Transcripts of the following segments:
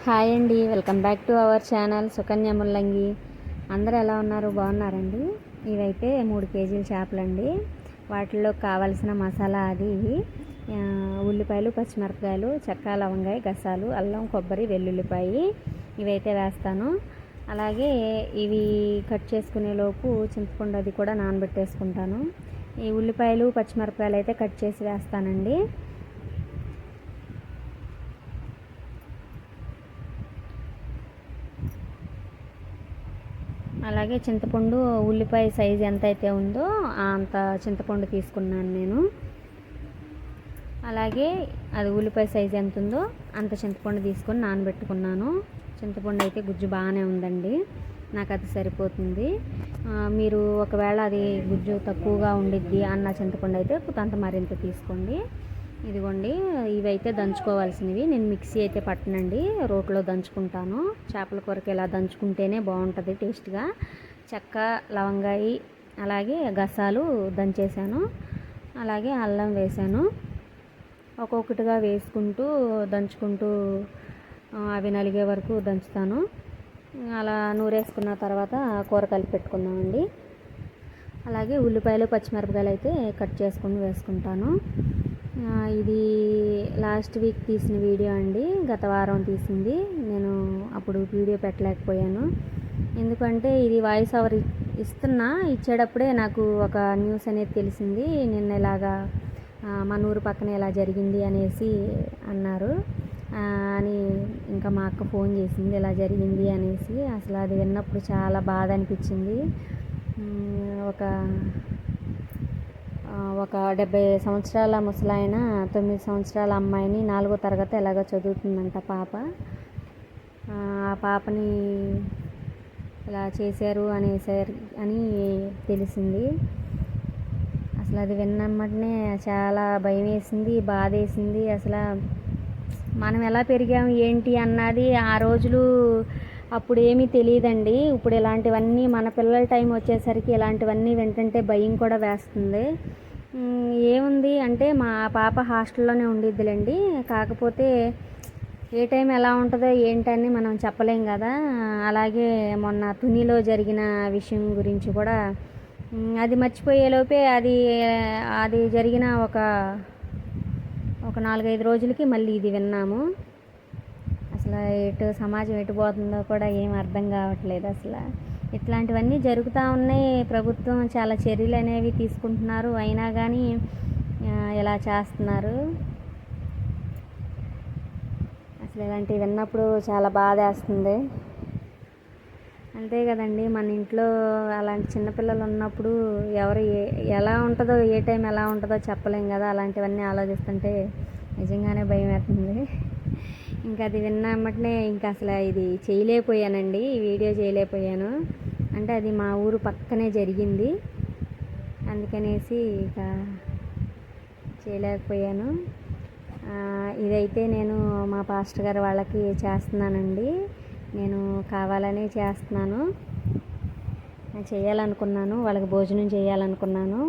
Hi అండి, welcome back to our channel Sukanya ముల్లంగి. అందరూ ఎలా ఉన్నారు? బాగున్నారండి. ఇవైతే 3 కేజీల చేపలండి. వాటిల్లో కావాల్సిన మసాలా అది ఇవి ఉల్లిపాయలు, పచ్చిమిరపకాయలు, చెక్క, లవంగాయ, గసాలు, అల్లం, కొబ్బరి, వెల్లుల్లిపాయి ఇవైతే వేస్తాను. అలాగే ఇవి కట్ చేసుకునే లోపు చింతపండు అది కూడా నానబెట్టేసుకుంటాను. ఈ ఉల్లిపాయలు, పచ్చిమిరపకాయలు అయితే కట్ చేసి వేస్తానండి. అలాగే చింతపండు, ఉల్లిపాయ సైజు ఎంత అయితే ఉందో అంత చింతపండు తీసుకున్నాను నేను. అలాగే అది ఉల్లిపాయ సైజు ఎంత ఉందో అంత చింతపండు తీసుకొని నానబెట్టుకున్నాను. చింతపండు అయితే గుజ్జు బాగానే ఉందండి, నాకు అది సరిపోతుంది. మీరు ఒకవేళ అది గుజ్జు తక్కువగా ఉండిద్ది అన్న చింతపండు అయితే కొంత మరింత తీసుకోండి. ఇదిగోండి, ఇవైతే దంచుకోవాల్సినవి. నేను మిక్సీ అయితే పట్టనండి, రోట్లో దంచుకుంటాను. చేపల కూరకి ఇలా దంచుకుంటేనే బాగుంటుంది టేస్ట్గా. చెక్క, లవంగాయి, అలాగే గసాలు దంచేసాను. అలాగే అల్లం వేసాను. ఒక్కొక్కటిగా వేసుకుంటూ దంచుకుంటూ అవి నలిగే వరకు దంచుతాను. అలా నూరేసుకున్న తర్వాత కూర కలిపి పెట్టుకుందామండి. అలాగే ఉల్లిపాయలు, పచ్చిమిరపకాయలు అయితే కట్ చేసుకుని వేసుకుంటాను. ఇది లాస్ట్ వీక్ తీసిన వీడియో అండి, గత వారం తీసింది. నేను అప్పుడు వీడియో పెట్టలేకపోయాను, ఎందుకంటే ఇది వాయిస్ ఓవర్ ఇచ్చేటప్పుడే నాకు ఒక న్యూస్ అనేది తెలిసింది. నిన్న ఇలాగా మన ఊరు పక్కన ఇలా జరిగింది అనేసి అన్నారు అని ఇంకా మా అక్క ఫోన్ చేసింది, ఇలా జరిగింది అనేసి. అసలు అది విన్నప్పుడు చాలా బాధ అనిపించింది. ఒక 70 సంవత్సరాల ముసలాయన 9 సంవత్సరాల అమ్మాయిని 4వ తరగతి ఎలాగో చదువుతుందంట పాప. ఆ పాపని ఇలా చేశారు అని తెలిసింది. అసలు అది విన్నమ్మటనే చాలా భయం వేసింది, బాధ వేసింది. అసలు మనం ఎలా పెరిగాము ఏంటి అన్నది ఆ రోజులు అప్పుడు ఏమీ తెలియదండి. ఇప్పుడు ఇలాంటివన్నీ మన పిల్లల టైం వచ్చేసరికి ఇలాంటివన్నీ వింటుంటే భయం కూడా వేస్తుంది. ఏముంది అంటే మా పాప హాస్టల్లోనే ఉండిద్దిలేండి. కాకపోతే ఏ టైం ఎలా ఉంటుందో ఏంటని మనం చెప్పలేం కదా. అలాగే మొన్న తునిలో జరిగిన విషయం గురించి కూడా అది మర్చిపోయేలోపే అది జరిగిన ఒక 4-5 రోజులకి మళ్ళీ ఇది విన్నాము. అసలు సమాజం ఎటు పోతుందో కూడా ఏం అర్థం కావట్లేదు. అసలు ఇట్లాంటివన్నీ జరుగుతూ ఉన్నాయి. ప్రభుత్వం చాలా చర్యలు అనేవి తీసుకుంటున్నారు, అయినా కానీ ఇలా చేస్తున్నారు. అసలు ఇలాంటివి విన్నప్పుడు చాలా బాధ వేస్తుంది. అంతే కదండి, మన ఇంట్లో అలాంటి చిన్నపిల్లలు ఉన్నప్పుడు ఎవరు ఎలా ఉంటుందో, ఏ టైం ఎలా ఉంటుందో చెప్పలేం కదా. అలాంటివన్నీ ఆలోచిస్తుంటే నిజంగానే భయం వేస్తుంది. ఇంకా అది విన్నమ్మటనే ఇంకా అసలు ఇది చేయలేకపోయానండి, ఈ వీడియో చేయలేకపోయాను. అంటే అది మా ఊరు పక్కనే జరిగింది, అందుకనేసి ఇక చేయలేకపోయాను. ఇదైతే నేను మా పాస్టర్ గారు వాళ్ళకి చేస్తున్నానండి. నేను కావాలనే చేస్తున్నాను, చేయాలనుకున్నాను, వాళ్ళకి భోజనం చేయాలనుకున్నాను.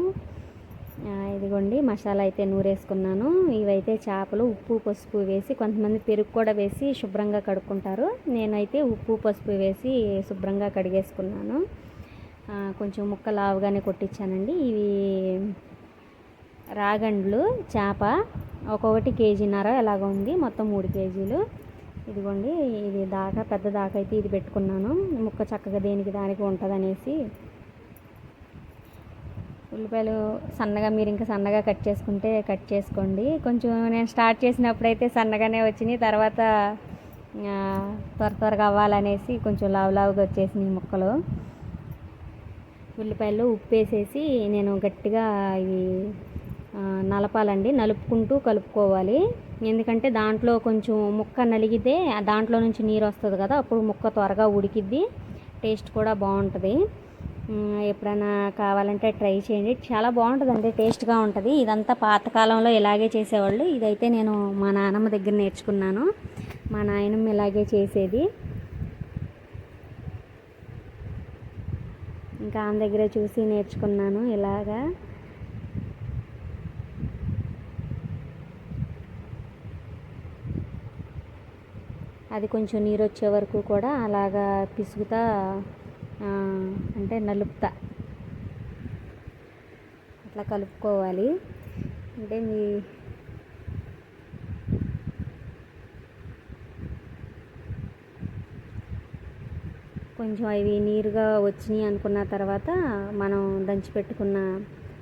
ఇదిగోండి, మసాలా అయితే నూరేసుకున్నాను. ఇవైతే చేపలు ఉప్పు, పసుపు వేసి, కొంతమంది పెరుగు కూడా వేసి శుభ్రంగా కడుక్కుంటారు. నేనైతే ఉప్పు, పసుపు వేసి శుభ్రంగా కడిగేసుకున్నాను. కొంచెం ముక్క లావుగానే కొట్టించానండి. ఇవి రాగండ్లు చేప, ఒక్కొక్కటి 1.5 కేజీ ఎలాగ ఉంది, మొత్తం 3 కేజీలు. ఇదిగోండి, ఇది పెద్ద దాకా అయితే ఇది పెట్టుకున్నాను. ముక్క చక్కగా దేనికి దానికి ఉంటుంది అనేసి. ఉల్లిపాయలు సన్నగా, మీరు ఇంకా సన్నగా కట్ చేసుకుంటే కట్ చేసుకోండి. కొంచెం నేను స్టార్ట్ చేసినప్పుడైతే సన్నగానే వచ్చినాయి, తర్వాత త్వరగా అవ్వాలనేసి కొంచెం లావుగా వచ్చేసినాయి ముక్కలు. ఉల్లిపాయలు ఉప్పు వేసేసి నేను గట్టిగా ఇవి నలపాలండి, నలుపుకుంటూ కలుపుకోవాలి. ఎందుకంటే దాంట్లో కొంచెం ముక్క నలిగితే దాంట్లో నుంచి నీరు వస్తుంది కదా, అప్పుడు ముక్క త్వరగా ఉడికిద్ది, టేస్ట్ కూడా బాగుంటుంది. ఎప్పుడైనా కావాలంటే ట్రై చేయండి, చాలా బాగుంటుందండి, టేస్ట్గా ఉంటుంది. ఇదంతా పాతకాలంలో ఇలాగే చేసేవాళ్ళు. ఇదైతే నేను మా నాన్నమ్మ దగ్గర నేర్చుకున్నాను. మా నాయనమ్మ ఇలాగే చేసేది, ఇంకా ఆమె దగ్గరే చూసి నేర్చుకున్నాను ఇలాగా. అది కొంచెం నీరు వచ్చే వరకు కూడా అలాగా పిసుగుతా అంటే నలుపుతా అట్లా కలుపుకోవాలి. అంటే కొంచెం అవి నీరుగా వచ్చినాయి అనుకున్న తర్వాత మనం దంచి పెట్టుకున్న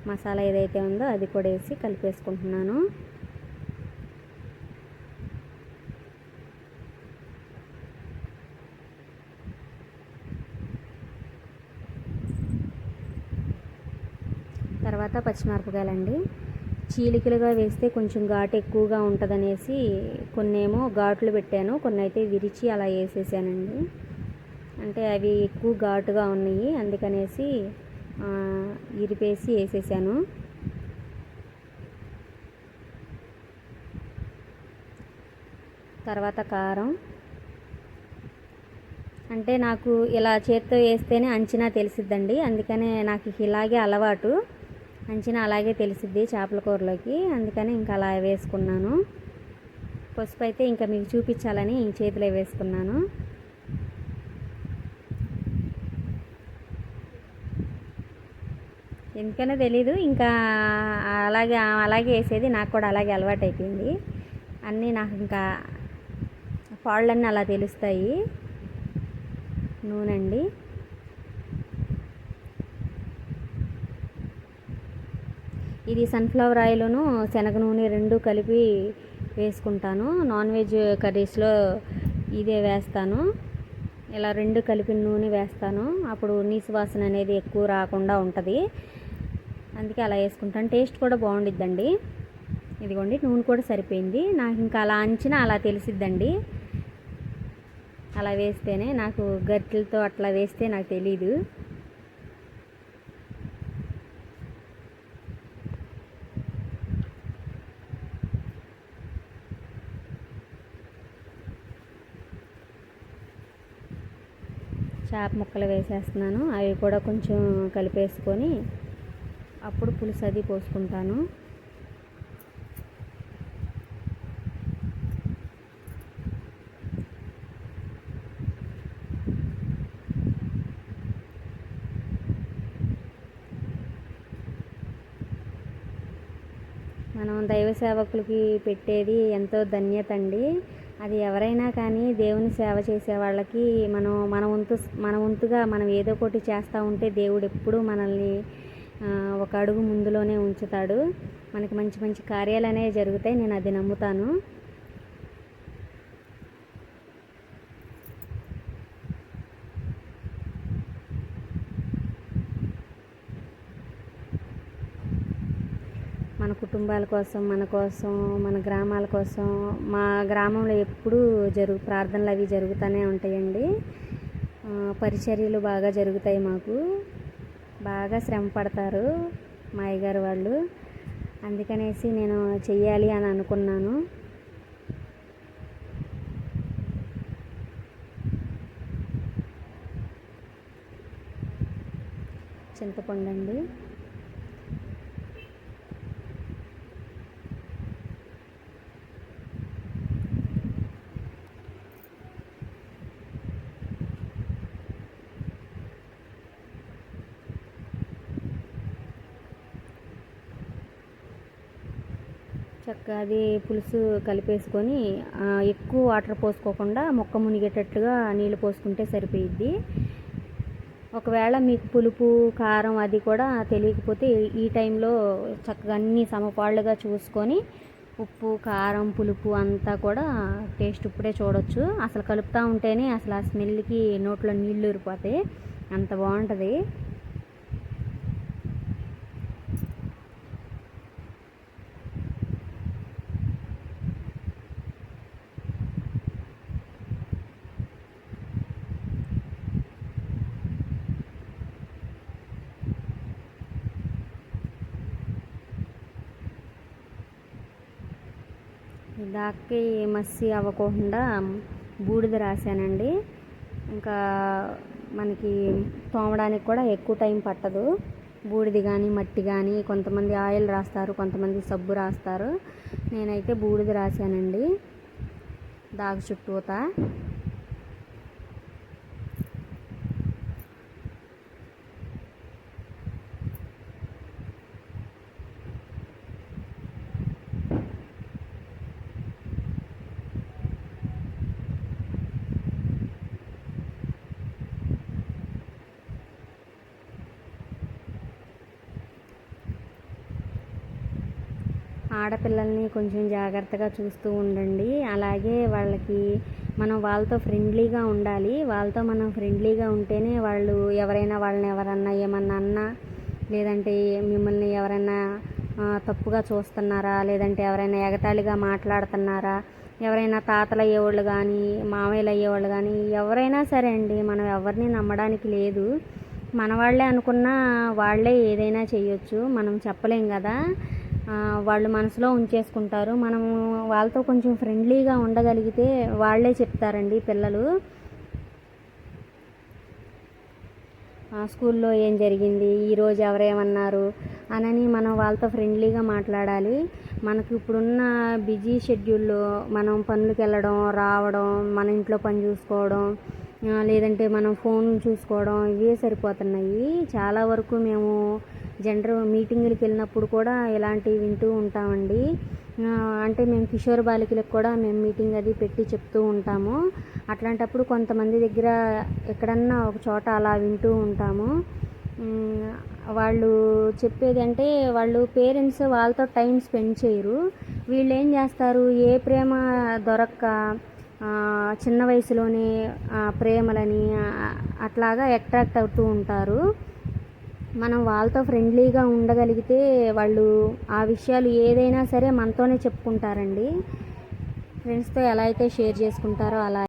మసాలా ఏదైతే ఉందో అది కూడా వేసి కలిపేసుకుంటున్నాను. తర్వాత పచ్చిమిరపకాయలండి, చీలికలుగా వేస్తే కొంచెం ఘాటు ఎక్కువగా ఉంటుందనేసి కొన్నేమో ఘాట్లు పెట్టాను, కొన్ని అయితే విరిచి అలా వేసేసానండి. అంటే అవి ఎక్కువ ఘాటుగా ఉన్నాయి అందుకనేసి ఇరిపేసి వేసేసాను. తర్వాత కారం, అంటే నాకు ఇలా చేత్తో వేస్తేనే అంచనా తెలిసిద్దండి, అందుకనే నాకు ఇలాగే అలవాటు, అంచనా అలాగే తెలిసిద్ది చేపల కూరలోకి, అందుకని ఇంకా అలా వేసుకున్నాను. పసుపు అయితే ఇంకా మీకు చూపించాలని చేతిలో వేసుకున్నాను. ఎందుకనో తెలీదు, ఇంకా అలాగే వేసేది, నాకు కూడా అలాగే అలవాటు అయిపోయింది. అన్నీ నాకు ఇంకా పాళ్ళన్నీ అలా తెలుస్తాయి. నూనె అండి, ఇది సన్ఫ్లవర్ ఆయిల్ను శనగ నూనె రెండు కలిపి వేసుకుంటాను. నాన్ వెజ్ కర్రీస్లో ఇదే వేస్తాను, ఇలా రెండు కలిపిన నూనె వేస్తాను, అప్పుడు నీసు వాసన అనేది ఎక్కువ రాకుండా ఉంటుంది, అందుకే అలా వేసుకుంటాను. టేస్ట్ కూడా బాగుండిద్దండి. ఇదిగోండి నూనె కూడా సరిపోయింది, నాకు ఇంకా అలా అంచినా అలా తెలిసిద్దండి, అలా వేస్తేనే, నాకు గరిటెలతో అట్లా వేస్తే నాకు తెలీదు. చేప ముక్కలు వేసేస్తున్నాను, అవి కూడా కొంచెం కలిపేసుకొని అప్పుడు పులుసు అది పోసుకుంటాను. మనం దైవ సేవకులకి పెట్టేది ఎంతో ధన్యత అండి. అది ఎవరైనా కానీ దేవుని సేవ చేసే వాళ్ళకి మన వంతుగా మనం ఏదో ఒకటి చేస్తూ ఉంటే దేవుడు ఎప్పుడూ మనల్ని ఒక అడుగు ముందులోనే ఉంచుతాడు, మనకి మంచి మంచి కార్యాలు అనేవి జరుగుతాయి, నేను అది నమ్ముతాను. మన కుటుంబాల కోసం, మన గ్రామాల కోసం, మా గ్రామంలో ఎప్పుడూ ప్రార్థనలు అవి జరుగుతూనే ఉంటాయండి. పరిచర్యలు బాగా జరుగుతాయి, మాకు బాగా శ్రమ పడతారు మా అయ్యగారు వాళ్ళు, అందుకనేసి నేను చెయ్యాలి అని అనుకున్నాను. చింతపండు అండి, చక్కగా అది పులుసు కలిపేసుకొని ఎక్కువ వాటర్ పోసుకోకుండా మొక్క మునిగేటట్టుగా నీళ్ళు పోసుకుంటే సరిపోయిద్ది. ఒకవేళ మీకు పులుపు కారం అది కూడా తెలియకపోతే ఈ టైంలో చక్కగా అన్నీ సమపాళ్ళుగా చూసుకొని ఉప్పు కారం పులుపు అంతా కూడా టేస్ట్ ఇప్పుడే చూడొచ్చు. అసలు కలుపుతూ ఉంటేనే అసలు ఆ స్మెల్కి నోట్లో నీళ్ళు ఊరిపోతాయి, అంత బాగుంటుంది. దాక్కి మసి అవ్వకుండా బూడిద రాశానండి, ఇంకా మనకి తోమడానికి కూడా ఎక్కువ టైం పట్టదు. బూడిది కానీ మట్టి కానీ, కొంతమంది ఆయిల్ రాస్తారు, కొంతమంది సబ్బు రాస్తారు, నేనైతే బూడిద రాశానండి. దాగు చుట్టూత. ఆడపిల్లల్ని కొంచెం జాగ్రత్తగా చూస్తూ ఉండండి. అలాగే మనం వాళ్ళతో ఫ్రెండ్లీగా ఉండాలి. వాళ్ళతో మనం ఫ్రెండ్లీగా ఉంటేనే వాళ్ళు వాళ్ళని ఎవరన్నా ఏమన్నా అన్నా, లేదంటే మిమ్మల్ని ఎవరైనా తప్పుగా చూస్తున్నారా, లేదంటే ఎవరైనా ఎగతాళిగా మాట్లాడుతున్నారా, ఎవరైనా తాతలు అయ్యేవాళ్ళు కానీ, మామయ్యలు అయ్యేవాళ్ళు కానీ, ఎవరైనా సరే అండి, మనం ఎవరిని నమ్మడానికి లేదు. మన వాళ్ళే అనుకున్నా వాళ్ళే ఏదైనా చేయొచ్చు, మనం చెప్పలేం కదా. వాళ్ళు మనసులో ఉంచేసుకుంటారు. మనము వాళ్ళతో కొంచెం ఫ్రెండ్లీగా ఉండగలిగితే వాళ్ళే చెప్తారండి పిల్లలు. స్కూల్లో ఏం జరిగింది, ఈరోజు ఎవరేమన్నారు అని మనం వాళ్ళతో ఫ్రెండ్లీగా మాట్లాడాలి. మనకు ఇప్పుడున్న బిజీ షెడ్యూల్లో మనం పనులకు వెళ్ళడం, రావడం, మన ఇంట్లో పని చూసుకోవడం, లేదంటే మనం ఫోన్ చూసుకోవడం, ఇవే సరిపోతున్నాయి. చాలా వరకు మేము మీటింగులకు వెళ్ళినప్పుడు కూడా ఇలాంటివి వింటూ ఉంటామండి. అంటే మేము కిషోర్ బాలికలకు కూడా మేము మీటింగ్ అది పెట్టి చెప్తూ ఉంటాము. అట్లాంటప్పుడు కొంతమంది దగ్గర ఎక్కడన్నా ఒక చోట అలా వింటూ ఉంటాము. వాళ్ళు చెప్పేది అంటే వాళ్ళు పేరెంట్స్ వాళ్ళతో టైం స్పెండ్ చేయరు. వీళ్ళు ఏం చేస్తారు, ఏ ప్రేమ దొరక్క చిన్న వయసులోనే ప్రేమలని అట్లాగా అట్రాక్ట్ అవుతూ ఉంటారు. మనం వాళ్ళతో ఫ్రెండ్లీగా ఉండగలిగితే వాళ్ళు ఆ విషయాలు ఏదైనా సరే మనతోనే చెప్పుకుంటారండి. ఫ్రెండ్స్తో ఎలా అయితే షేర్ చేసుకుంటారో అలా